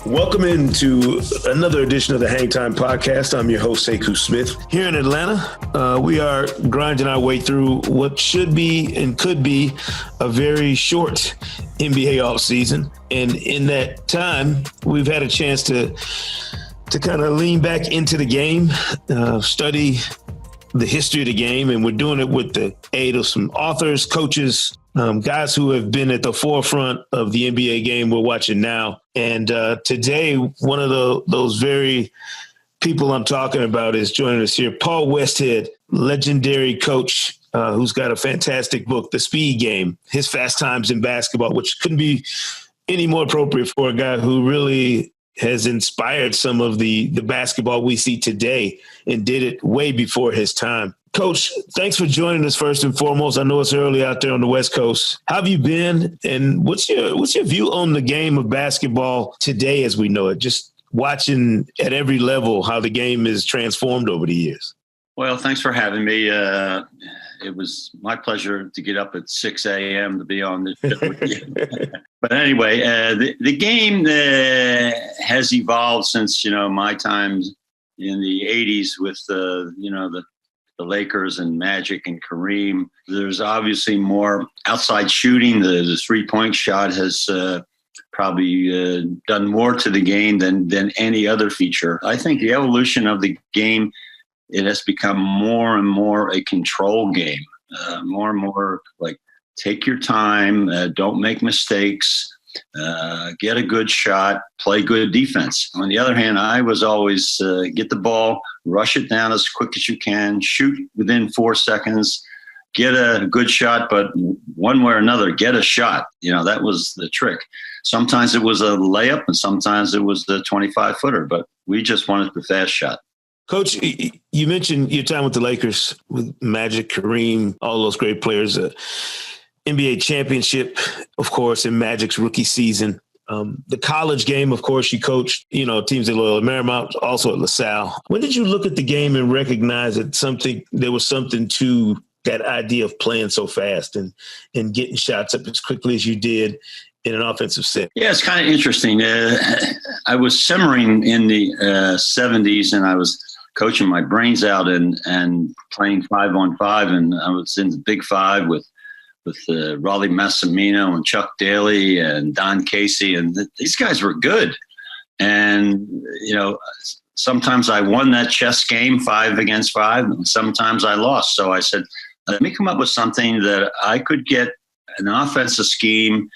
Welcome into another edition of the Hang Time Podcast. I'm your host, Sekou Smith. Here in Atlanta, we are grinding our way through what should be and could be a very short NBA offseason. And in that time, we've had a chance to kind of lean back into the game, study the history of the game, and we're doing it with the aid of some authors, coaches, guys who have been at the forefront of the NBA game we're watching now. And today, one of those very people I'm talking about is joining us here, Paul Westhead, legendary coach who's got a fantastic book, The Speed Game, His Fast Times in Basketball, which couldn't be any more appropriate for a guy who really has inspired some of the basketball we see today and did it way before his time. Coach, thanks for joining us first and foremost. I know it's early out there on the West Coast. How have you been, and what's your view on the game of basketball today as we know it, just watching at every level how the game is transformed over the years? Well, thanks for having me. It was my pleasure to get up at 6 a.m. to be on this show with you. But anyway, the game has evolved since, my time in the 80s with, the Lakers and Magic and Kareem. There's obviously more outside shooting. The three-point shot has probably done more to the game than any other feature. I think the evolution of the game, it has become more and more a control game, more and more like take your time, don't make mistakes, get a good shot, play good defense. On the other hand, I was always get the ball, rush it down as quick as you can, shoot within 4 seconds, get a good shot, but one way or another, get a shot. That was the trick. Sometimes it was a layup and sometimes it was the 25-footer, but we just wanted the fast shot. Coach, you mentioned your time with the Lakers, with Magic, Kareem, all those great players. NBA championship, of course, in Magic's rookie season. The college game, of course, you coached, teams at Loyola Marymount, also at LaSalle. When did you look at the game and recognize that there was something to that idea of playing so fast and getting shots up as quickly as you did in an offensive set? Yeah, it's kind of interesting. I was simmering in the 70s, and I was coaching my brains out and playing 5-on-5, and I was in the Big Five with Raleigh Massimino and Chuck Daly and Don Casey, and these guys were good. And sometimes I won that chess game 5 against 5, and sometimes I lost. So I said, let me come up with something that I could get an offensive scheme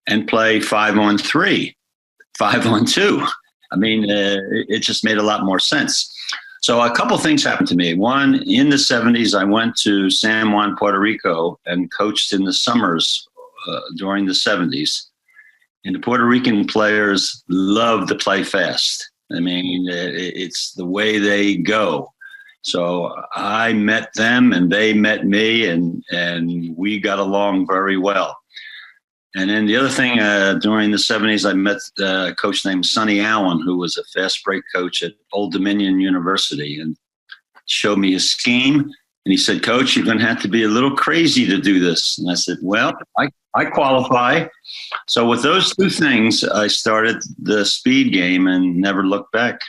and play 5-on-3, 5-on-2. I mean, it just made a lot more sense. So a couple things happened to me. One, in the 70s, I went to San Juan, Puerto Rico, and coached in the summers during the 70s. And the Puerto Rican players love to play fast. I mean, it's the way they go. So I met them and they met me, and we got along very well. And then the other thing, during the 70s, I met a coach named Sonny Allen, who was a fast break coach at Old Dominion University, and showed me his scheme. And he said, Coach, you're going to have to be a little crazy to do this. And I said, well, I qualify. So with those two things, I started the speed game and never looked back.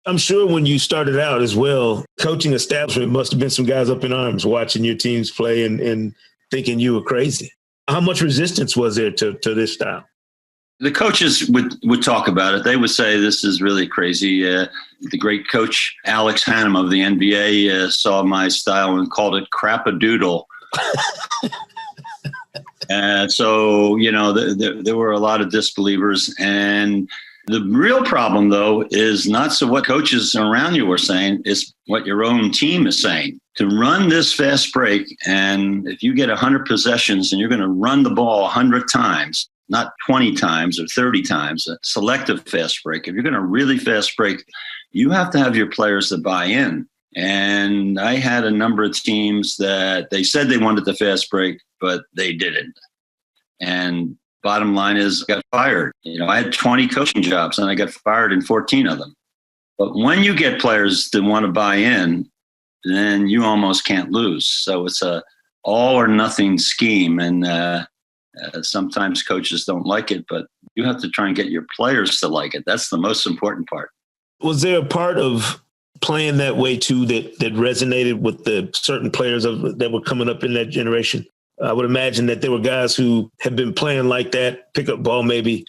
I'm sure when you started out as well, coaching establishment must have been some guys up in arms watching your teams play and thinking you were crazy. How much resistance was there to this style? The coaches would talk about it. They would say, this is really crazy. The great coach, Alex Hannum of the NBA, saw my style and called it crap-a-doodle. So, there were a lot of disbelievers. And the real problem, though, is not so what coaches around you are saying, it's what your own team is saying. To run this fast break, and if you get 100 possessions and you're going to run the ball 100 times, not 20 times or 30 times, a selective fast break. If you're going to really fast break, you have to have your players to buy in. And I had a number of teams that they said they wanted the fast break, but they didn't. And bottom line is, I got fired. I had 20 coaching jobs and I got fired in 14 of them. But when you get players that want to buy in, then you almost can't lose. So it's a all or nothing scheme. And Sometimes coaches don't like it, but you have to try and get your players to like it. That's the most important part. Was there a part of playing that way too that resonated with the certain players that were coming up in that generation? I would imagine that there were guys who had been playing like that, pick up ball maybe,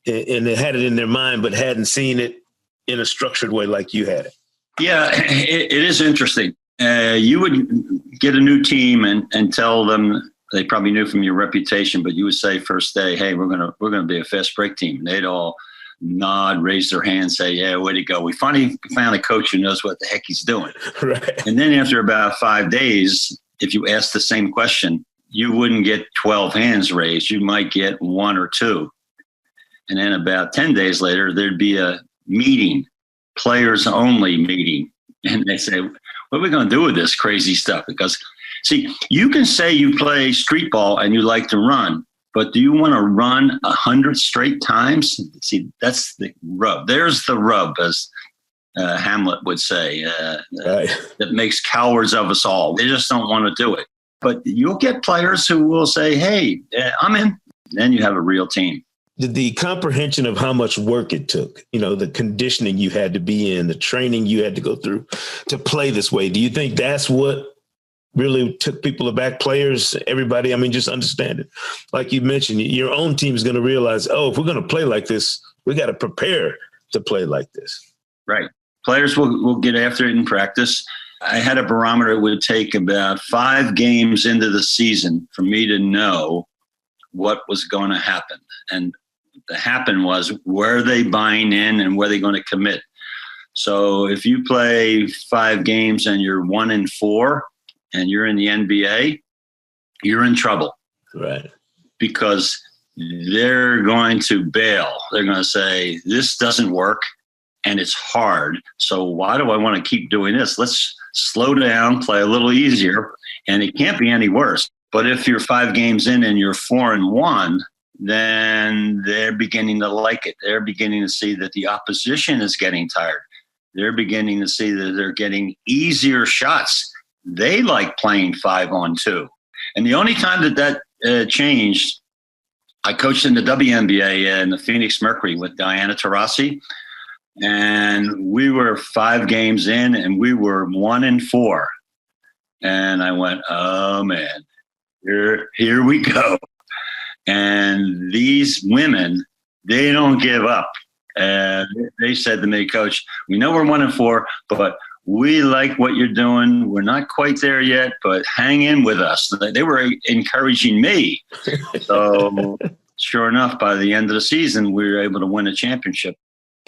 and they had it in their mind, but hadn't seen it in a structured way like you had it. Yeah, it is interesting. You would get a new team and tell them, they probably knew from your reputation, but you would say first day, hey, we're gonna be a fast break team. And they'd all nod, raise their hand, say, yeah, way to go. We finally found a coach who knows what the heck he's doing. Right. And then after about 5 days, if you ask the same question, you wouldn't get 12 hands raised. You might get 1 or 2. And then about 10 days later, there'd be a meeting, players only meeting. And they say, what are we going to do with this crazy stuff? Because, see, you can say you play street ball and you like to run, but do you want to run 100 straight times? See, that's the rub. There's the rub, as Hamlet would say, right. That makes cowards of us all. They just don't want to do it. But you'll get players who will say, hey, I'm in. Then you have a real team. The comprehension of how much work it took, the conditioning you had to be in, the training you had to go through to play this way. Do you think that's what really took people aback, players, everybody? I mean, just understand it. Like you mentioned, your own team is going to realize, if we're going to play like this, we got to prepare to play like this. Right. Players will get after it in practice. I had a barometer. It would take about 5 games into the season for me to know what was going to happen. And the happen was, were they buying in and were they going to commit? So if you play 5 games and you're 1-4 and you're in the NBA, you're in trouble. Right. Because they're going to bail. They're going to say, this doesn't work and it's hard. So why do I want to keep doing this? Let's slow down, play a little easier, and it can't be any worse. But if you're 5 games in and you're 4-1, then they're beginning to like it. They're beginning to see that the opposition is getting tired. They're beginning to see that they're getting easier shots. They like playing 5-on-2. And the only time that changed, I coached in the WNBA in the Phoenix Mercury with Diana Taurasi. And we were 5 games in and we were 1-4. And I went, oh man, here we go. And these women, they don't give up. And they said to me, Coach, we know we're 1-4, but we like what you're doing. We're not quite there yet, but hang in with us. They were encouraging me. So sure enough, by the end of the season, we were able to win a championship.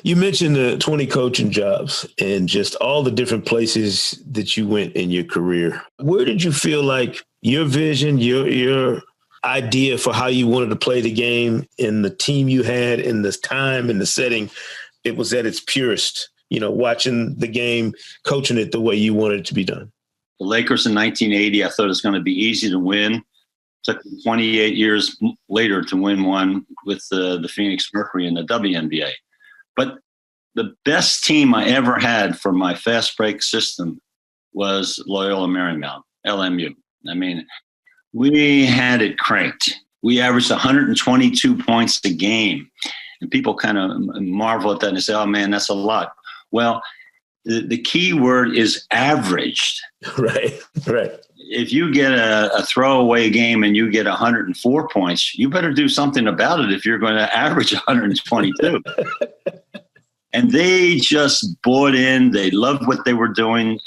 You mentioned the 20 coaching jobs and just all the different places that you went in your career. Where did you feel like your vision, your idea for how you wanted to play the game and the team you had in this time and the setting, it was at its purest, watching the game, coaching it the way you wanted it to be done? The Lakers in 1980, I thought it was going to be easy to win. It took 28 years later to win one with the Phoenix Mercury in the WNBA. But the best team I ever had for my fast break system was Loyola Marymount, LMU. I mean, we had it cranked. We averaged 122 points a game. And people kind of marvel at that and say, oh, man, that's a lot. Well, the key word is averaged. Right. If you get a throwaway game and you get 104 points, you better do something about it if you're going to average 122. And they just bought in. They loved what they were doing.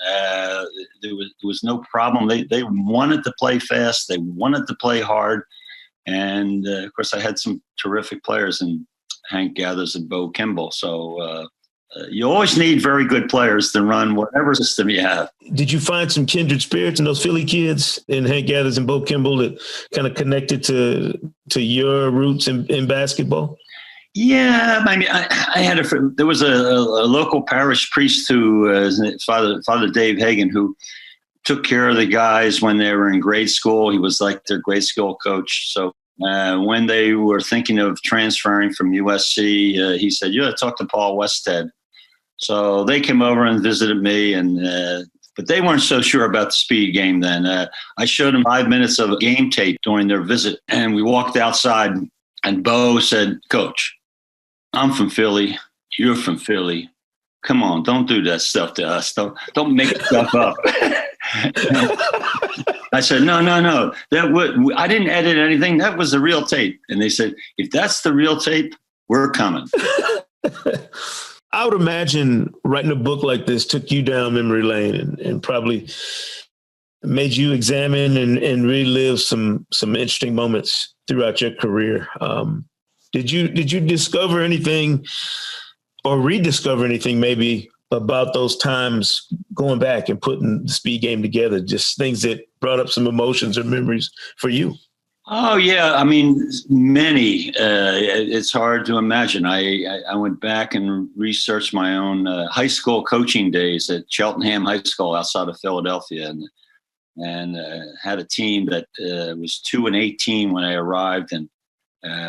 There was no problem. They wanted to play fast. They wanted to play hard. And, of course, I had some terrific players in Hank Gathers and Bo Kimball. So you always need very good players to run whatever system you have. Did you find some kindred spirits in those Philly kids in Hank Gathers and Bo Kimball that kind of connected to your roots in basketball? Yeah, I mean, I had there was a local parish priest who, Father Dave Hagan, who took care of the guys when they were in grade school. He was like their grade school coach. So when they were thinking of transferring from USC, he said, "You got to talk to Paul Westhead." So they came over and visited me and But they weren't so sure about the speed game then. I showed them 5 minutes of game tape during their visit, and we walked outside, and Bo said, "Coach, I'm from Philly. You're from Philly. Come on, don't do that stuff to us. Don't make stuff up." I said, no. I didn't edit anything. That was the real tape. And they said, "If that's the real tape, we're coming." I would imagine writing a book like this took you down memory lane and probably made you examine and relive some interesting moments throughout your career. Did you discover anything or rediscover anything maybe about those times going back and putting the speed game together? Just things that brought up some emotions or memories for you? Oh, yeah. I mean, many. It's hard to imagine. I went back and researched my own high school coaching days at Cheltenham High School outside of Philadelphia, and had a team that was 2-18 when I arrived, and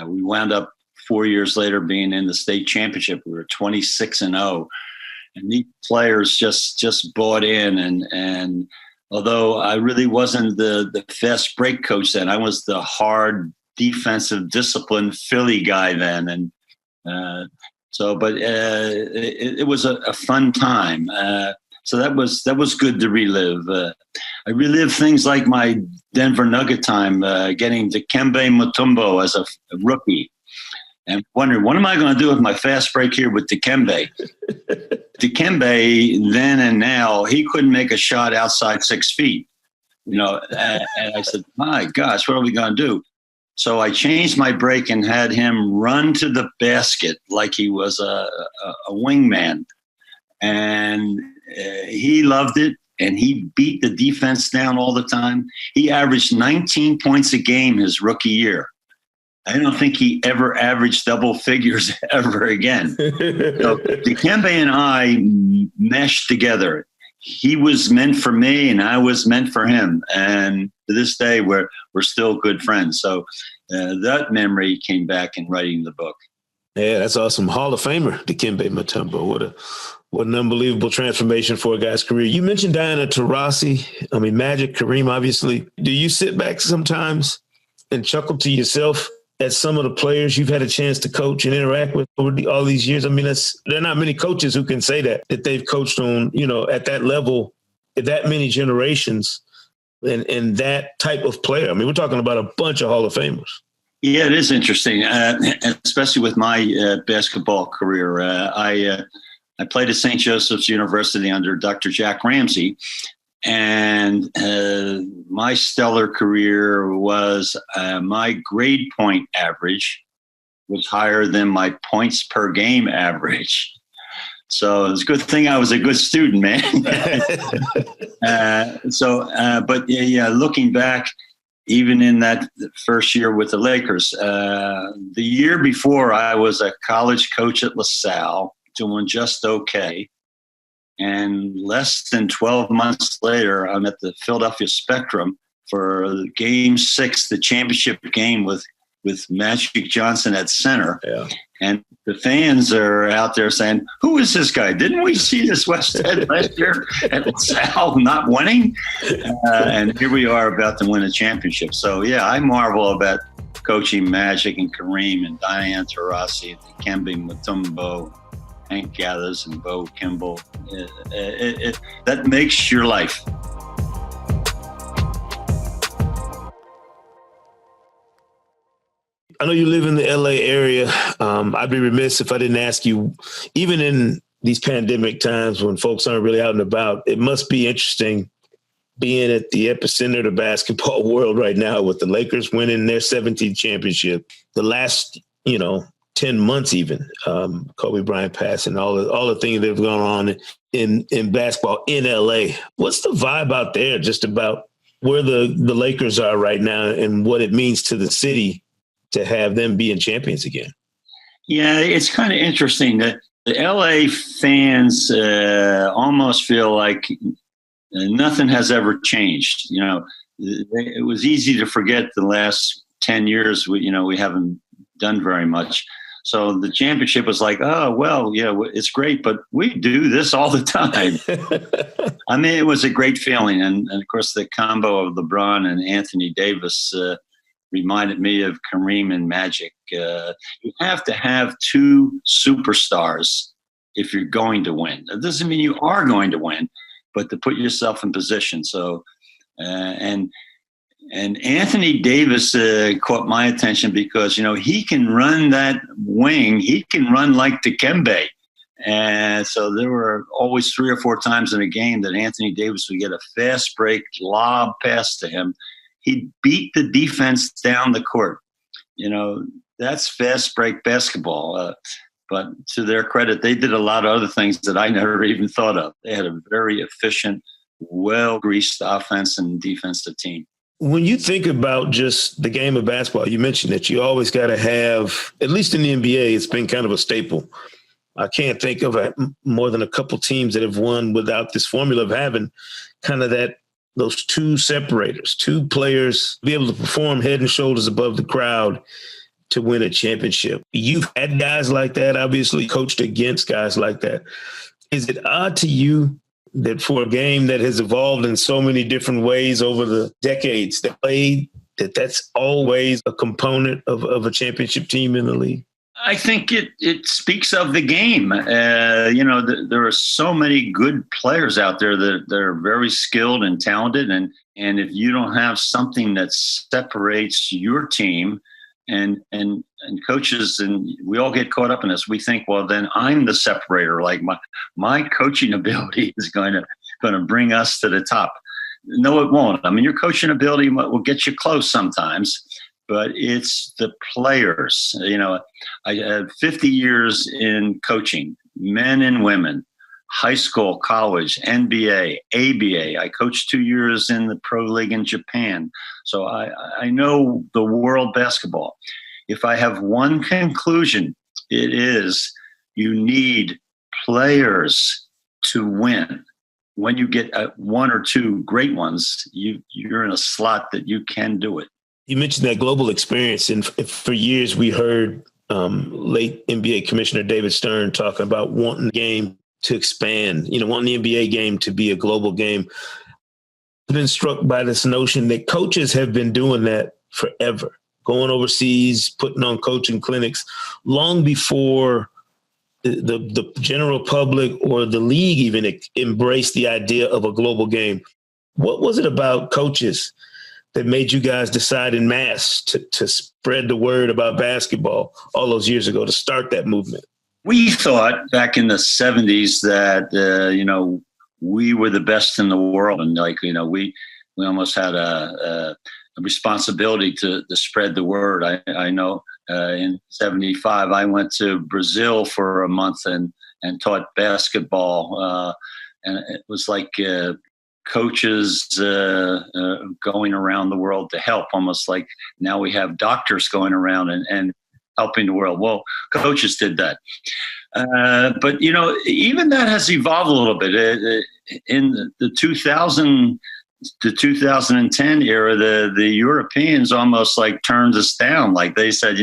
we wound up 4 years later being in the state championship. We were 26-0, and these players just bought in, and although I really wasn't the fast break coach then, I was the hard defensive disciplined Philly guy then. And it was a fun time. So that was good to relive. I relived things like my Denver Nugget time, getting Dikembe Mutombo as a rookie, and wondering, what am I going to do with my fast break here with Dikembe? Dikembe, then and now, he couldn't make a shot outside 6 feet. And I said, my gosh, what are we going to do? So I changed my break and had him run to the basket like he was a wingman. And he loved it, and he beat the defense down all the time. He averaged 19 points a game his rookie year. I don't think he ever averaged double figures ever again. So Dikembe and I meshed together. He was meant for me, and I was meant for him. And to this day, we're still good friends. So that memory came back in writing the book. Yeah, that's awesome. Hall of Famer, Dikembe Mutombo. What an unbelievable transformation for a guy's career. You mentioned Diana Taurasi. I mean, Magic, Kareem, obviously. Do you sit back sometimes and chuckle to yourself at some of the players you've had a chance to coach and interact with over all these years? I mean, there are not many coaches who can say that they've coached on, at that level, that many generations, and that type of player. I mean, we're talking about a bunch of Hall of Famers. Yeah, it is interesting, especially with my basketball career. I played at St. Joseph's University under Dr. Jack Ramsey, and my stellar career was my grade point average was higher than my points per game average. So it's a good thing I was a good student, man. Looking back, even in that first year with the Lakers, the year before I was a college coach at LaSalle, doing just okay. And less than 12 months later, I'm at the Philadelphia Spectrum for Game 6, the championship game with Magic Johnson at center. Yeah. And the fans are out there saying, who is this guy? Didn't we see this Westhead last year at LaSalle not winning? And here we are about to win a championship. So, yeah, I marvel about coaching Magic and Kareem and Diana Taurasi, Dikembe Mutombo, Hank Gathers, and Bo Kimball. That makes your life. I know you live in the LA area. I'd be remiss if I didn't ask you, even in these pandemic times when folks aren't really out and about, it must be interesting being at the epicenter of the basketball world right now with the Lakers winning their 17th championship. The last, 10 months even, Kobe Bryant passing, all the things that have gone on in basketball in LA. What's the vibe out there just about where the Lakers are right now and what it means to the city to have them being champions again? Yeah, it's kind of interesting that the LA fans almost feel like nothing has ever changed. It was easy to forget the last 10 years. We haven't done very much. So the championship was like, oh, well, yeah, it's great, but we do this all the time. I mean, it was a great feeling. And of course, the combo of LeBron and Anthony Davis reminded me of Kareem and Magic. You have to have two superstars if you're going to win. That doesn't mean you are going to win, but to put yourself in position. So, and Anthony Davis caught my attention because, he can run that wing. He can run like Dikembe. And so there were always 3 or 4 times in a game that Anthony Davis would get a fast break lob pass to him. He'd beat the defense down the court. That's fast break basketball. But to their credit, they did a lot of other things that I never even thought of. They had a very efficient, well-greased offense and defensive team. When you think about just the game of basketball, you mentioned that you always got to have, at least in the NBA, it's been kind of a staple. I can't think of more than a couple teams that have won without this formula of having kind of those two separators, two players be able to perform head and shoulders above the crowd to win a championship. You've had guys like that, obviously coached against guys like that. Is it odd to you that for a game that has evolved in so many different ways over the decades that played, that's always a component of a championship team in the league? I think it speaks of the game. There are so many good players out there that are very skilled and talented. And if you don't have something that separates your team and coaches, and we all get caught up in this, we think, well, then I'm the separator. Like my coaching ability is going to bring us to the top. No, it won't. I mean, your coaching ability will get you close sometimes, but it's the players. I had 50 years in coaching, men and women, high school, college, NBA, ABA. I coached 2 years in the pro league in Japan. So I know the world basketball. If I have one conclusion, it is you need players to win. When you get one or two great ones, you're in a slot that you can do it. You mentioned that global experience, and for years we heard late NBA Commissioner David Stern talking about wanting the game to expand, wanting the NBA game to be a global game. I've been struck by this notion that coaches have been doing that forever, going overseas, putting on coaching clinics long before the general public or the league even embraced the idea of a global game. What was it about coaches that made you guys decide en masse to spread the word about basketball all those years ago, to start that movement? We thought back in the 70s that, we were the best in the world. And we almost had a responsibility to spread the word. I know in 75, I went to Brazil for a month and taught basketball. And it was like coaches going around the world to help, almost like now we have doctors going around and helping the world. Well, coaches did that. But, even that has evolved a little bit. In the 2010 era, the Europeans almost like turned us down. Like they said,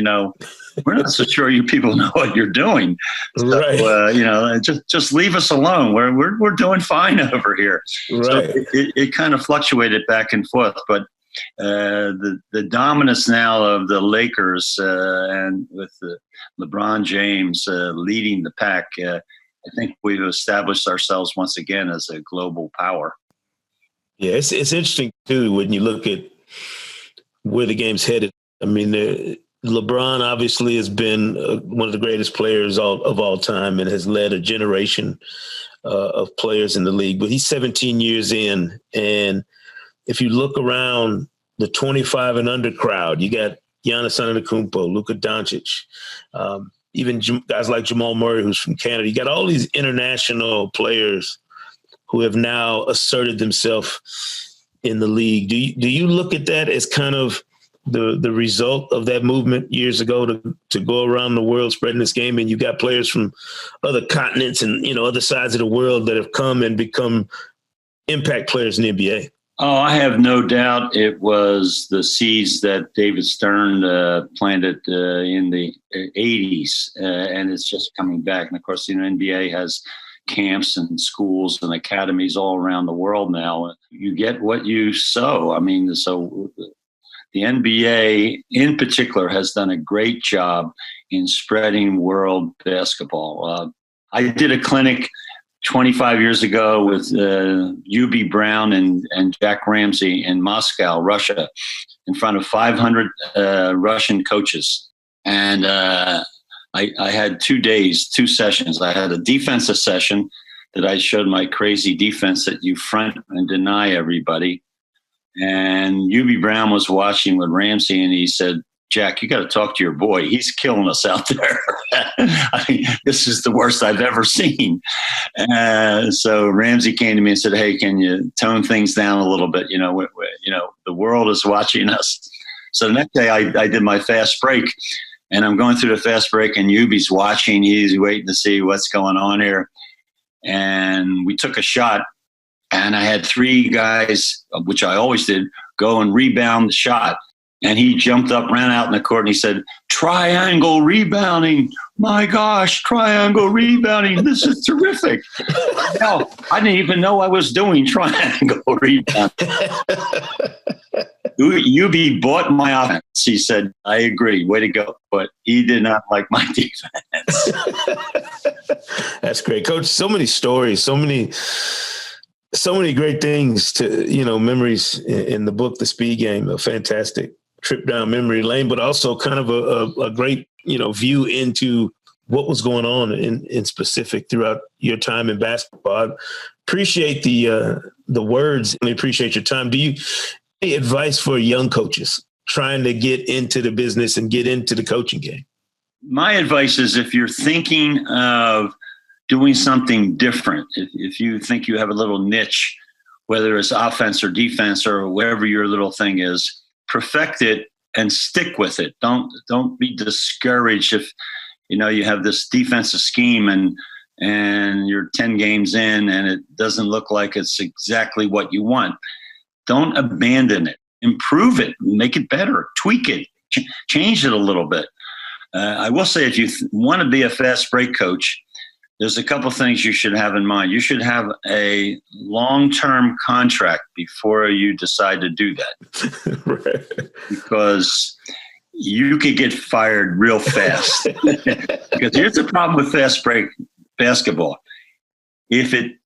we're not so sure you people know what you're doing. So, right. Just leave us alone. We're doing fine over here. Right. So it kind of fluctuated back and forth. But the dominance now of the Lakers and with LeBron James leading the pack, I think we've established ourselves once again as a global power. Yeah, it's interesting, too, when you look at where the game's headed. I mean, LeBron obviously has been one of the greatest players of all time and has led a generation of players in the league. But he's 17 years in, and if you look around the 25 and under crowd, you got Giannis Antetokounmpo, Luka Doncic, even guys like Jamal Murray, who's from Canada. You got all these international players who have now asserted themselves in the league. Do you look at that as kind of the result of that movement years ago to go around the world spreading this game, and you got players from other continents and other sides of the world that have come and become impact players in the NBA? Oh, I have no doubt it was the seeds that David Stern planted in the 80s, and it's just coming back. And of course, NBA has camps and schools and academies all around the world now. You get what you sow. I mean, so the NBA in particular has done a great job in spreading world basketball. I did a clinic 25 years ago with UB Brown and Jack Ramsey in Moscow, Russia, in front of 500 Russian coaches. And I had 2 days, 2 sessions. I had a defensive session that I showed my crazy defense that you front and deny everybody. And UB Brown was watching with Ramsey, and he said, Jack, you got to talk to your boy. He's killing us out there. I mean, this is the worst I've ever seen. So Ramsey came to me and said, hey, can you tone things down a little bit? The world is watching us. So the next day I did my fast break, and I'm going through the fast break, and Yubi's watching. He's waiting to see what's going on here. And we took a shot, and I had 3 guys, which I always did, go and rebound the shot. And he jumped up, ran out in the court, and he said, triangle rebounding. My gosh, triangle rebounding. This is terrific. Hell, I didn't even know I was doing triangle rebounding. UB bought my offense. He said, I agree. Way to go. But he did not like my defense. That's great, Coach. So many stories, so many great things to, memories in the book, The Speed Game, a fantastic trip down memory lane, but also kind of a great, view into what was going on in specific throughout your time in basketball. I appreciate the words, and appreciate your time. Do you any advice for young coaches trying to get into the business and get into the coaching game? My advice is, if you're thinking of doing something different, if you think you have a little niche, whether it's offense or defense or wherever your little thing is, perfect it and stick with it. Don't be discouraged if you have this defensive scheme and you're 10 games in and it doesn't look like it's exactly what you want. Don't abandon it. Improve it, make it better, tweak it, change it a little bit. I will say, if you want to be a fast break coach, there's a couple things you should have in mind. You should have a long-term contract before you decide to do that. Right. Because you could get fired real fast. Because here's the problem with fast break basketball. If it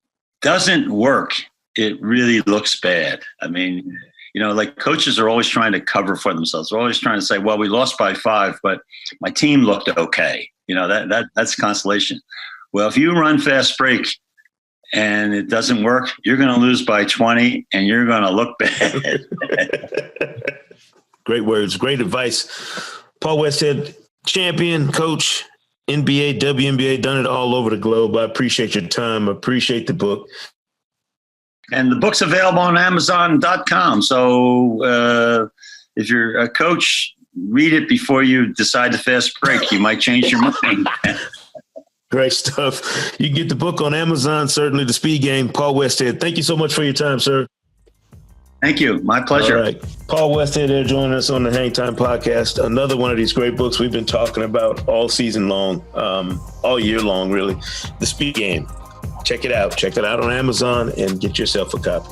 doesn't work, it really looks bad. I mean, like coaches are always trying to cover for themselves. They're always trying to say, well, we lost by 5, but my team looked okay. That's consolation. Well, if you run fast break and it doesn't work, you're going to lose by 20 and you're going to look bad. Great words, great advice. Paul Westhead, champion, coach, NBA, WNBA, done it all over the globe. I appreciate your time. I appreciate the book. And the book's available on Amazon.com. So if you're a coach, read it before you decide to fast break. You might change your mind. Great stuff. You can get the book on Amazon, certainly. The Speed Game. Paul Westhead, thank you so much for your time, sir. Thank you. My pleasure. All right. Paul Westhead there joining us on the Hang Time Podcast. Another one of these great books we've been talking about all season long, all year long, really. The Speed Game. Check it out. Check it out on Amazon and get yourself a copy.